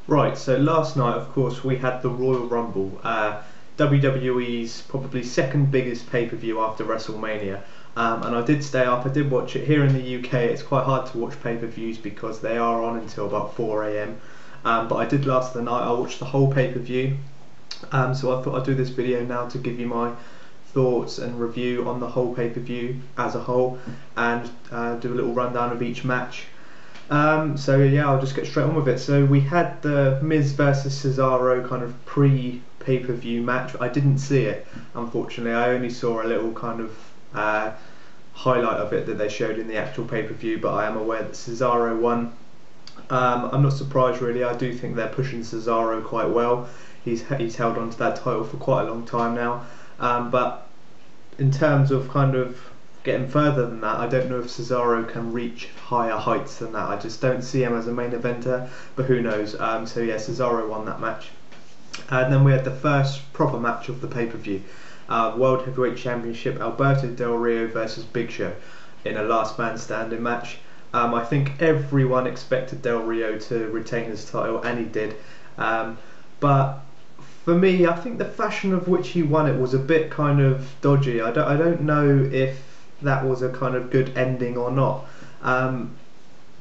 Right, so last night, of course, we had the Royal Rumble, WWE's probably second biggest pay-per-view after WrestleMania. And I did stay up, I did watch it. Here in the UK, it's quite hard to watch pay-per-views because they are on until about 4 AM. But I did last the night, I watched the whole pay-per-view. So I thought I'd do this video now to give you my thoughts and review on the whole pay-per-view as a whole, and do a little rundown of each match. So yeah, I'll just get straight on with it. So we had the Miz versus Cesaro kind of pre-pay-per-view match. I didn't see it, unfortunately. I only saw a little kind of highlight of it that they showed in the actual pay-per-view, but I am aware that Cesaro won. I'm not surprised really. I do think they're pushing Cesaro quite well. He's held on to that title for quite a long time now. But in terms of kind of getting further than that, I don't know if Cesaro can reach higher heights than that. I just don't see him as a main eventer, but who knows. So yeah, Cesaro won that match. And then we had the first proper match of the pay-per-view. World Heavyweight Championship, Alberto Del Rio versus Big Show in a last man standing match. I think everyone expected Del Rio to retain his title, and he did. But for me, I think the fashion of which he won it was a bit kind of dodgy. I don't know if that was a kind of good ending or not.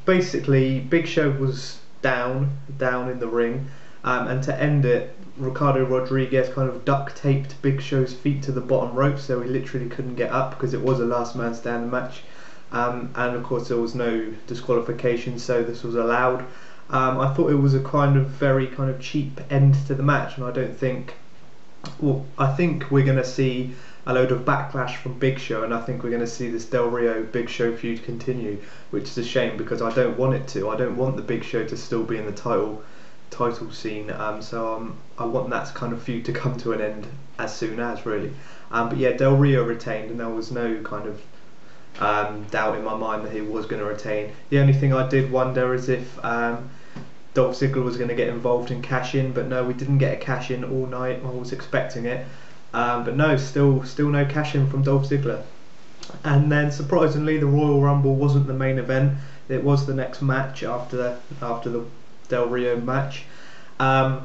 Basically, Big Show was down in the ring, and to end it, Ricardo Rodriguez kind of duct taped Big Show's feet to the bottom rope, so he literally couldn't get up because it was a last man standing match. And of course there was no disqualification, so this was allowed. I thought it was a very cheap end to the match, and I don't think, well, I think we're going to see a load of backlash from Big Show, and I think we're going to see this Del Rio Big Show feud continue, which is a shame because I don't want it to. I don't want the Big Show to still be in the title scene. So I want that kind of feud to come to an end as soon as, really. But yeah, Del Rio retained, and there was no kind of doubt in my mind that he was going to retain. The only thing I did wonder is if Dolph Ziggler was going to get involved in cash in, but no, we didn't get a cash in all night. I was expecting it, but no, still no cash in from Dolph Ziggler. And then surprisingly, the Royal Rumble wasn't the main event. It was the next match after the Del Rio match. And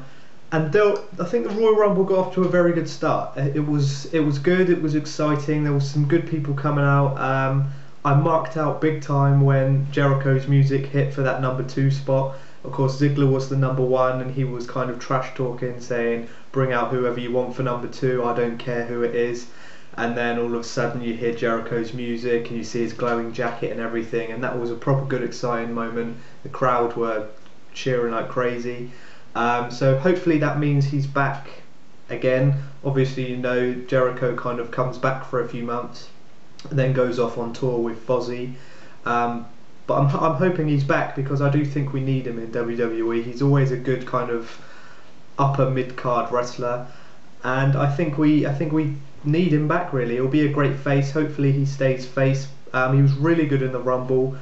I think the Royal Rumble got off to a very good start. It was good, it was exciting, there was some good people coming out. I marked out big time when Jericho's music hit for that number 2 spot. Of course, Ziggler was the number 1, and he was kind of trash talking, saying, bring out whoever you want for number 2, I don't care who it is. And then all of a sudden you hear Jericho's music and you see his glowing jacket and everything, and that was a proper good exciting moment. The crowd were cheering like crazy. So hopefully that means he's back again. Obviously, you know, Jericho kind of comes back for a few months and then goes off on tour with Fozzy. But I'm hoping he's back because I do think we need him in WWE. He's always a good kind of upper mid-card wrestler, and I think we need him back really. He'll be a great face. Hopefully he stays face. He was really good in the Rumble.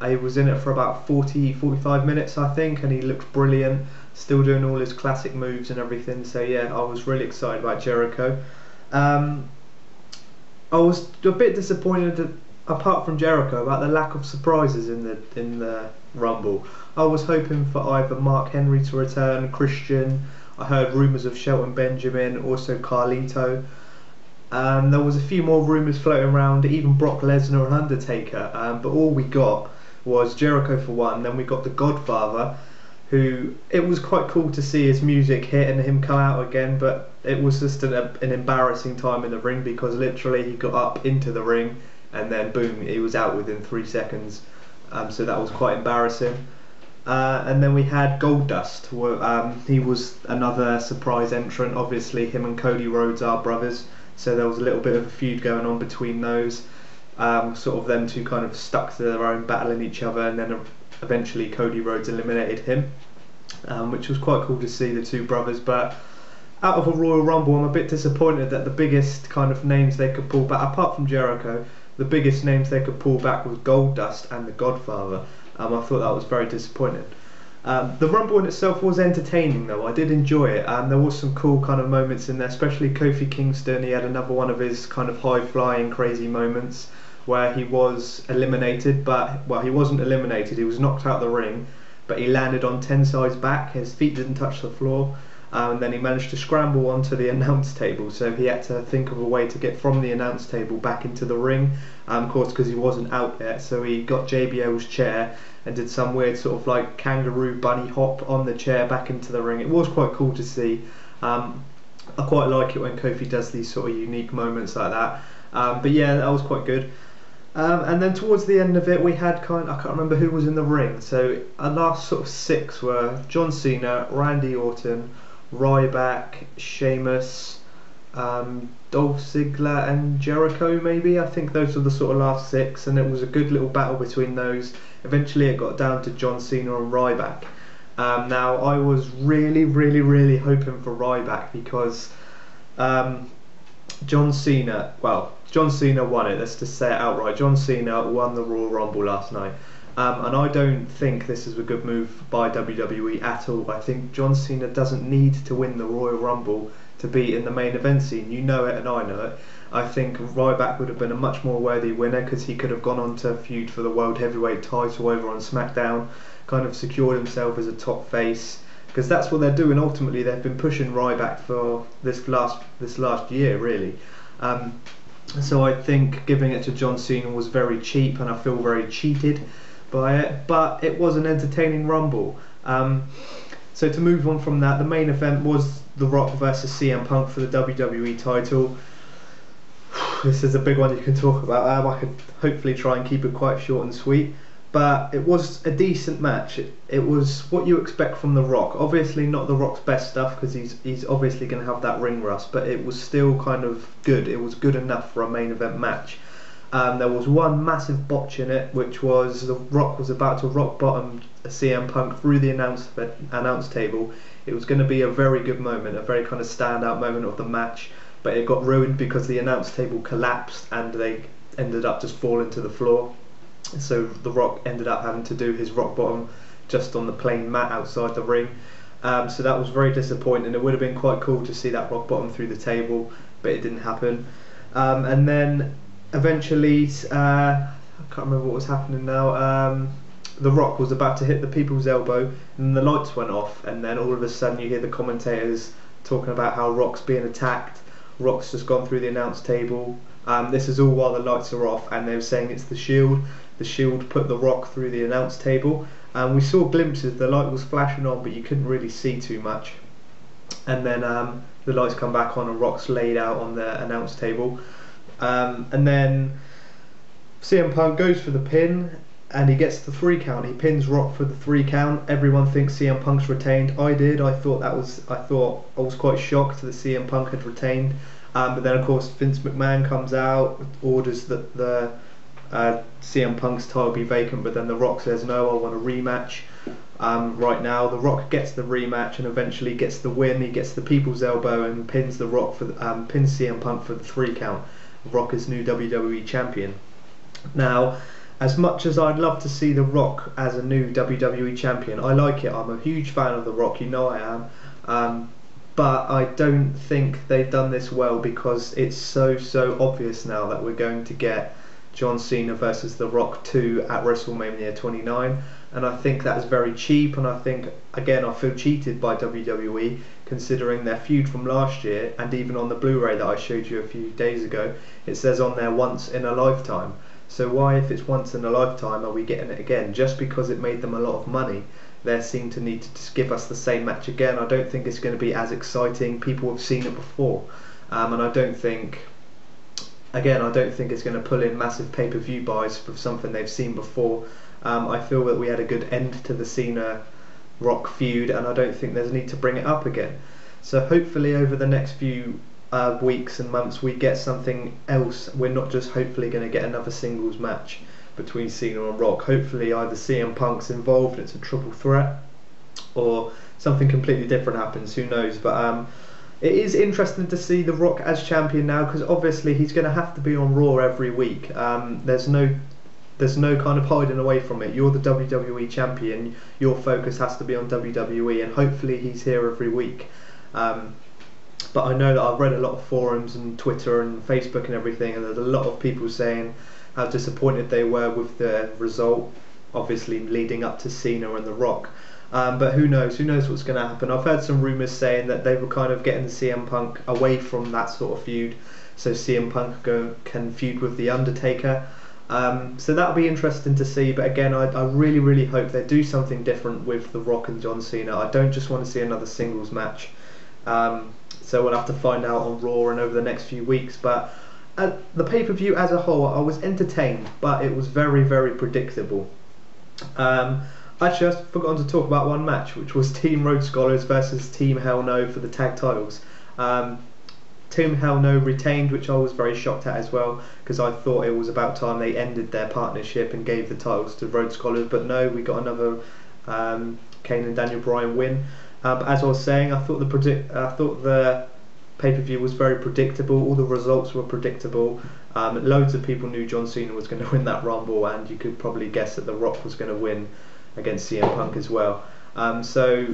He was in it for about 45 minutes, I think, and he looked brilliant, still doing all his classic moves and everything. So yeah, I was really excited about Jericho. I was a bit disappointed, apart from Jericho, about the lack of surprises in the Rumble. I was hoping for either Mark Henry to return, Christian. I heard rumours of Shelton Benjamin, also Carlito. There was a few more rumours floating around, even Brock Lesnar and Undertaker, but all we got was Jericho for one. Then we got the Godfather, who, it was quite cool to see his music hit and him come out again, but it was just an embarrassing time in the ring because literally he got up into the ring and then boom, he was out within 3 seconds. So that was quite embarrassing. And then we had Goldust. He was another surprise entrant. Obviously him and Cody Rhodes are brothers, so there was a little bit of a feud going on between those. Sort of them two kind of stuck to their own, battling each other, and then eventually Cody Rhodes eliminated him, which was quite cool to see, the two brothers. But out of a Royal Rumble, I'm a bit disappointed that the biggest kind of names they could pull back, apart from Jericho, the biggest names they could pull back was Goldust and the Godfather. I thought that was very disappointing. The Rumble in itself was entertaining though. I did enjoy it, and there was some cool kind of moments in there, especially Kofi Kingston. He had another one of his kind of high-flying crazy moments where he was eliminated, but, well, he wasn't eliminated, he was knocked out of the ring, but he landed on Tensai's back. His feet didn't touch the floor. And then he managed to scramble onto the announce table, so he had to think of a way to get from the announce table back into the ring, of course, because he wasn't out yet. So he got JBL's chair and did some weird sort of like kangaroo bunny hop on the chair back into the ring. It was quite cool to see. I quite like it when Kofi does these sort of unique moments like that. But yeah, that was quite good. And then towards the end of it, we had I can't remember who was in the ring. So our last sort of 6 were John Cena, Randy Orton, Ryback, Sheamus, Dolph Ziggler and Jericho maybe. I think those were the sort of last 6, and it was a good little battle between those. Eventually it got down to John Cena and Ryback. Now I was really hoping for Ryback because John Cena won it. Let's just say it outright. John Cena won the Royal Rumble last night. And I don't think this is a good move by WWE at all. I think John Cena doesn't need to win the Royal Rumble to be in the main event scene. You know it and I know it. I think Ryback would have been a much more worthy winner because he could have gone on to feud for the World Heavyweight title over on SmackDown, kind of secured himself as a top face, because that's what they're doing ultimately. They've been pushing Ryback for this last year really. So I think giving it to John Cena was very cheap, and I feel very cheated by it, but it was an entertaining Rumble. So to move on from that, the main event was The Rock versus CM Punk for the WWE title. This is a big one you can talk about. I could hopefully try and keep it quite short and sweet, but it was a decent match. It was what you expect from The Rock. Obviously not The Rock's best stuff because he's obviously going to have that ring rust, but it was still kind of good. It was good enough for a main event match. There was one massive botch in it, which was The Rock was about to rock bottom CM Punk through the announce table. It was going to be a very good moment, a very kind of standout moment of the match, but it got ruined because the announce table collapsed and they ended up just falling to the floor. So The Rock ended up having to do his rock bottom just on the plain mat outside the ring. So that was very disappointing. It would have been quite cool to see that rock bottom through the table, but it didn't happen. And then eventually, I can't remember what was happening now. The Rock was about to hit the people's elbow, and the lights went off, and then all of a sudden you hear the commentators talking about how Rock's being attacked. Rock's just gone through the announce table. This is all while the lights are off, and they were saying it's the Shield. The Shield put the Rock through the announce table, and we saw glimpses. The light was flashing on, but you couldn't really see too much. And then the lights come back on, and Rock's laid out on the announce table. And then CM Punk goes for the pin, and he gets the 3 count. He pins Rock for the 3 count. Everyone thinks CM Punk's retained. I did. I was quite shocked that CM Punk had retained. But then of course Vince McMahon comes out, orders that the CM Punk's title be vacant, but then The Rock says no, I want a rematch right now. The Rock gets the rematch and eventually gets the win. He gets the people's elbow and pins the Rock for pins CM Punk for the 3 count. Rock is new WWE champion. Now, as much as I'd love to see The Rock as a new WWE champion, I like it. I'm a huge fan of The Rock, you know I am. But I don't think they've done this well because it's so obvious now that we're going to get John Cena versus The Rock 2 at WrestleMania 29, and I think that's very cheap, and I think, again, I feel cheated by WWE considering their feud from last year, and even on the Blu-ray that I showed you a few days ago, it says on there once in a lifetime. So why, if it's once in a lifetime, are we getting it again? Just because it made them a lot of money, they seem to need to just give us the same match again. I don't think it's going to be as exciting. People have seen it before, and I don't think it's going to pull in massive pay-per-view buys for something they've seen before. I feel that we had a good end to the Cena Rock feud, and I don't think there's a need to bring it up again. So hopefully over the next few weeks and months we get something else. We're not just hopefully going to get another singles match between Cena and Rock. Hopefully either CM Punk's involved, it's a triple threat, or something completely different happens, who knows. But it is interesting to see The Rock as champion now, because obviously he's going to have to be on Raw every week. There's no kind of hiding away from it. You're the WWE champion, your focus has to be on WWE, and hopefully he's here every week. But I know that I've read a lot of forums and Twitter and Facebook and everything, and there's a lot of people saying how disappointed they were with the result obviously leading up to Cena and The Rock. But who knows? Who knows what's going to happen? I've heard some rumours saying that they were kind of getting CM Punk away from that sort of feud, so CM Punk can feud with The Undertaker. So that'll be interesting to see. But again, I really, really hope they do something different with The Rock and John Cena. I don't just want to see another singles match. So we'll have to find out on Raw and over the next few weeks. But the pay-per-view as a whole, I was entertained, but it was very, very predictable. Actually, I've forgotten to talk about one match, which was Team Road Scholars versus Team Hell No for the tag titles. Team Hell No retained, which I was very shocked at as well, because I thought it was about time they ended their partnership and gave the titles to Road Scholars. But no, we got another Kane and Daniel Bryan win. But as I was saying, I thought the pay-per-view was very predictable. All the results were predictable. Loads of people knew John Cena was going to win that Rumble, and you could probably guess that The Rock was going to win against CM Punk as well. So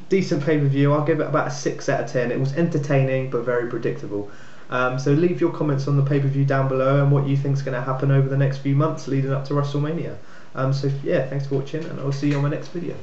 decent pay-per-view. I'll give it about a 6 out of 10. It was entertaining but very predictable. So leave your comments on the pay-per-view down below and what you think is going to happen over the next few months leading up to WrestleMania. So yeah, thanks for watching, and I'll see you on my next video.